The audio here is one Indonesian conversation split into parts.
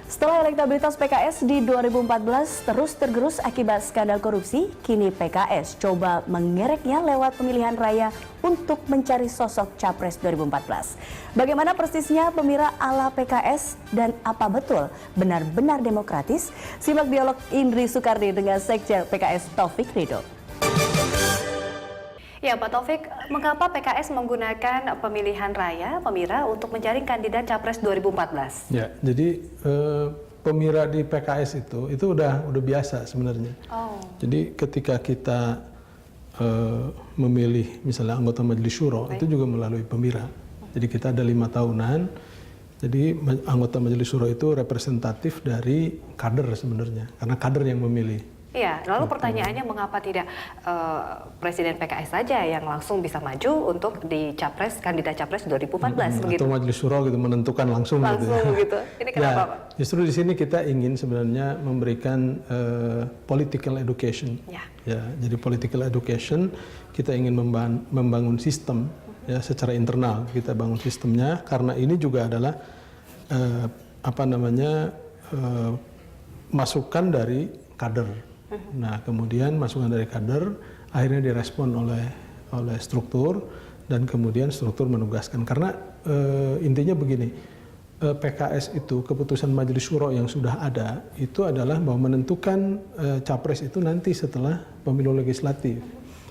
Setelah elektabilitas PKS di 2014 terus tergerus akibat skandal korupsi, kini PKS coba mengereknya lewat pemilihan raya untuk mencari sosok Capres 2014. Bagaimana persisnya pemira ala PKS dan apa betul benar-benar demokratis? Simak dialog Indri Soekardi dengan Sekjen PKS Taufik Ridho. Ya, Pak Taufik, mengapa PKS menggunakan pemilihan raya pemira untuk mencari kandidat Capres 2014? Ya, jadi pemira di PKS itu udah biasa sebenarnya. Oh. Jadi ketika kita memilih misalnya anggota Majelis Syuro, itu juga melalui pemira. Jadi kita ada 5 tahunan. Jadi anggota Majelis Syuro itu representatif dari kader sebenarnya, karena kader yang memilih. Iya, lalu pertanyaannya mengapa tidak Presiden PKS saja yang langsung bisa maju untuk di kandidat Capres 2014 begitu? Atau Majelis Syuro gitu menentukan langsung gitu. Gitu. Ini kenapa, Pak? Justru di sini kita ingin sebenarnya memberikan political education. Ya, jadi political education kita ingin membangun sistem ya secara internal, kita bangun sistemnya karena ini juga adalah masukan dari kader. Nah, kemudian masukan dari kader akhirnya direspon oleh struktur dan kemudian struktur menugaskan. Karena intinya begini, PKS itu keputusan Majelis Syuro yang sudah ada itu adalah bahwa menentukan capres itu nanti setelah pemilu legislatif.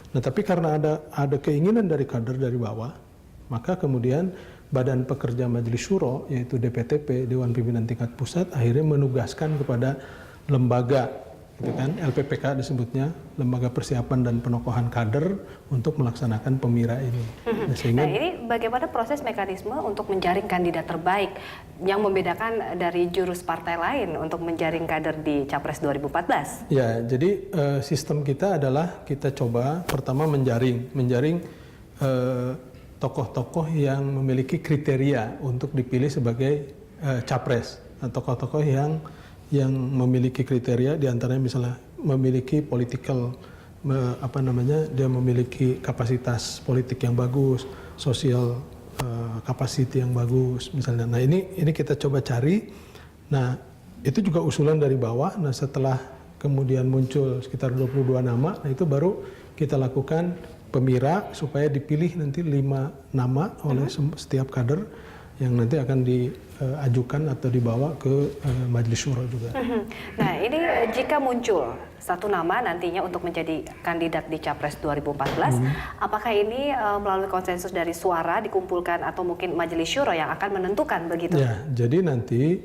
Nah, tapi karena ada keinginan dari kader dari bawah, maka kemudian Badan Pekerja Majelis Syuro yaitu DPTP Dewan Pimpinan Tingkat Pusat akhirnya menugaskan kepada lembaga gitu kan, LPPK disebutnya, Lembaga Persiapan dan Penokohan Kader untuk melaksanakan pemira ini. Nah, ini bagaimana proses mekanisme untuk menjaring kandidat terbaik yang membedakan dari jurus partai lain untuk menjaring kader di Capres 2014? Ya, jadi sistem kita adalah kita coba pertama menjaring tokoh-tokoh yang memiliki kriteria untuk dipilih sebagai capres, tokoh-tokoh yang memiliki kriteria diantaranya misalnya memiliki dia memiliki kapasitas politik yang bagus, sosial capacity yang bagus misalnya. Nah, ini kita coba cari. Nah, itu juga usulan dari bawah. Nah, setelah kemudian muncul sekitar 22 nama, nah itu baru kita lakukan pemira supaya dipilih nanti 5 nama oleh setiap kader yang nanti akan diajukan atau dibawa ke Majelis Syuro juga. Nah, ini jika muncul satu nama nantinya untuk menjadi kandidat di Capres 2014, apakah ini melalui konsensus dari suara dikumpulkan atau mungkin Majelis Syuro yang akan menentukan begitu? Ya, jadi nanti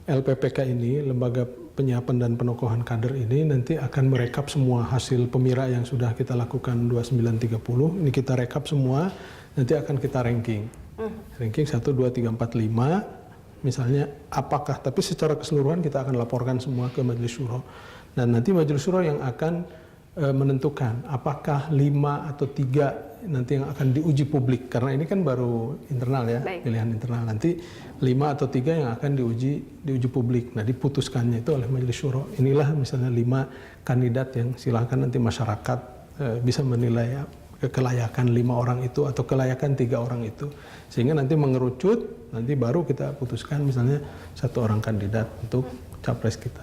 LPPK ini, Lembaga Penyiapan dan Penokohan Kader ini nanti akan merekap semua hasil pemira yang sudah kita lakukan 29-30. Ini kita rekap semua, nanti akan kita ranking. Ranking 1, 2, 3, 4, 5 misalnya apakah, tapi secara keseluruhan kita akan laporkan semua ke Majelis Syuro dan nanti Majelis Syuro yang akan menentukan apakah 5 atau 3 nanti yang akan diuji publik, karena ini kan baru internal ya. Baik. Pilihan internal, nanti 5 atau 3 yang akan diuji publik. Nah, diputuskannya itu oleh Majelis Syuro. Inilah misalnya 5 kandidat yang silakan nanti masyarakat bisa menilai kelayakan 5 orang itu atau kelayakan 3 orang itu, sehingga nanti mengerucut, nanti baru kita putuskan misalnya 1 orang kandidat untuk capres kita.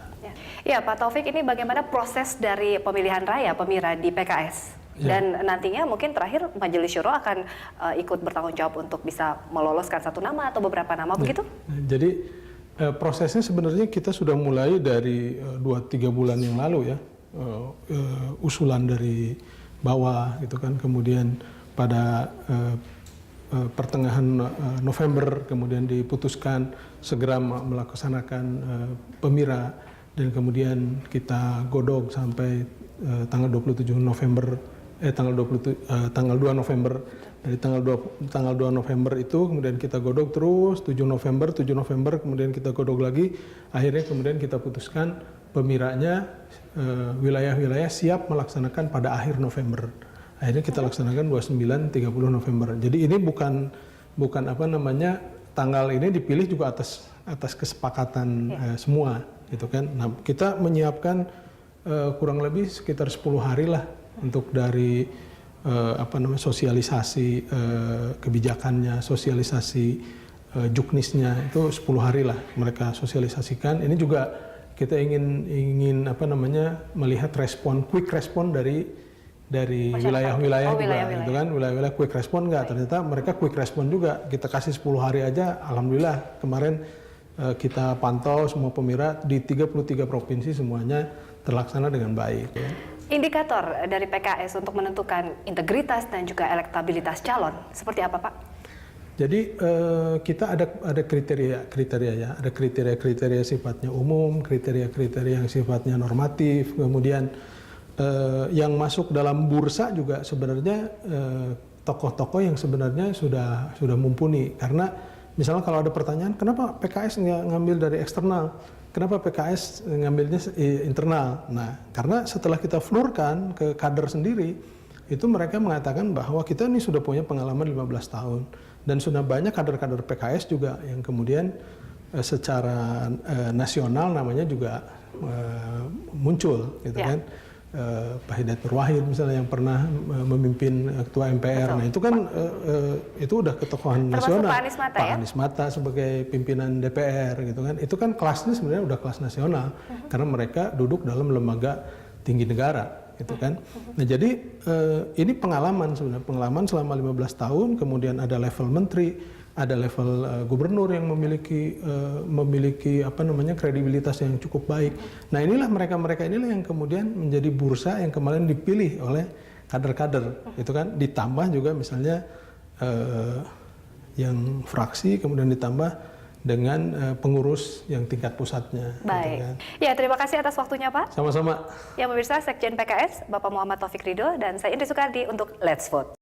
Ya, Pak Taufik, ini bagaimana proses dari pemilihan raya pemira di PKS? Dan nantinya mungkin terakhir Majelis Syuro akan ikut bertanggung jawab untuk bisa meloloskan 1 nama atau beberapa nama begitu? Jadi prosesnya sebenarnya kita sudah mulai dari 2-3 bulan yang lalu ya, usulan dari bawah gitu kan, kemudian pada pertengahan November kemudian diputuskan segera melaksanakan pemira dan kemudian kita godok sampai tanggal 27 November tanggal 2 November. Dari tanggal 2 November itu kemudian kita godok terus 7 November kemudian kita godok lagi, akhirnya kemudian kita putuskan pemiranya wilayah-wilayah siap melaksanakan pada akhir November. Akhirnya kita laksanakan 29-30 November. Jadi ini bukan tanggal ini dipilih juga atas kesepakatan semua gitu kan. Nah, kita menyiapkan kurang lebih sekitar 10 hari lah untuk dari sosialisasi kebijakannya, sosialisasi juknisnya itu 10 hari lah mereka sosialisasikan. Ini juga kita ingin melihat quick respon dari wilayah-wilayah juga, gitu kan, wilayah-wilayah quick respon nggak? Ternyata mereka quick respon juga. Kita kasih 10 hari aja, alhamdulillah kemarin kita pantau semua pemirsa di 33 provinsi semuanya terlaksana dengan baik. Ya. Indikator dari PKS untuk menentukan integritas dan juga elektabilitas calon seperti apa, Pak? Jadi kita ada kriteria ya, ada kriteria sifatnya umum, kriteria yang sifatnya normatif, kemudian yang masuk dalam bursa juga sebenarnya tokoh-tokoh yang sebenarnya sudah mumpuni. Karena misalnya kalau ada pertanyaan, kenapa PKS nggak ngambil dari eksternal? Kenapa PKS ngambilnya internal? Nah, karena setelah kita flurkan ke kader sendiri, itu mereka mengatakan bahwa kita ini sudah punya pengalaman 15 tahun. Dan sudah banyak kader-kader PKS juga yang kemudian secara nasional namanya juga muncul, gitu kan. Pak Hidayat Nur Wahid misalnya yang pernah memimpin ketua MPR. Betul. Nah itu kan itu udah ketokohan nasional. Pak Anies Mata sebagai pimpinan DPR gitu kan. Itu kan kelasnya sebenarnya udah kelas nasional karena mereka duduk dalam lembaga tinggi negara gitu kan. Nah jadi ini pengalaman sebenarnya, pengalaman selama 15 tahun, kemudian ada level menteri, ada level gubernur yang memiliki kredibilitas yang cukup baik. Nah inilah mereka inilah yang kemudian menjadi bursa yang kemarin dipilih oleh kader-kader, itu kan, ditambah juga misalnya yang fraksi, kemudian ditambah dengan pengurus yang tingkat pusatnya. Baik. Gitu kan. Ya, terima kasih atas waktunya, Pak. Sama-sama. Ya, pemirsa, Sekjen PKS Bapak Muhammad Taufik Ridho dan saya Indri Soekardi untuk Let's Vote.